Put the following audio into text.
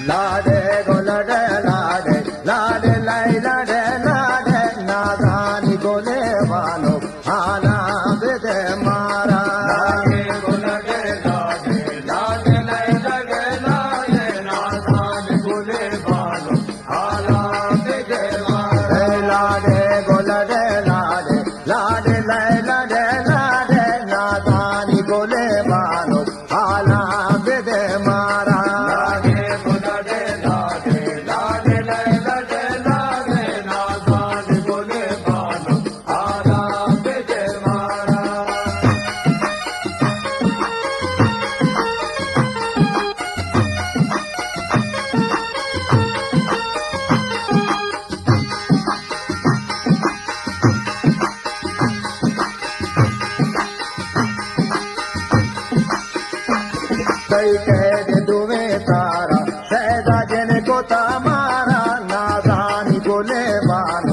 लाडे गो लाडे लाडे लाडे लाई लाडे लाडे नादानी गोले वालो आना बेदे मारा लाडे गो लाडे लाडे लाडे लाई लाडे लाडे नादानी गोले वालो आना बेदे मारा लाडे गो लाडे लाडे लाडे लाई लाडे लाडे नादानी गोले वालो आना बेदे मारा कई कह दे दुवे तारा शहदा जन को तमारा नादानी बोले वाला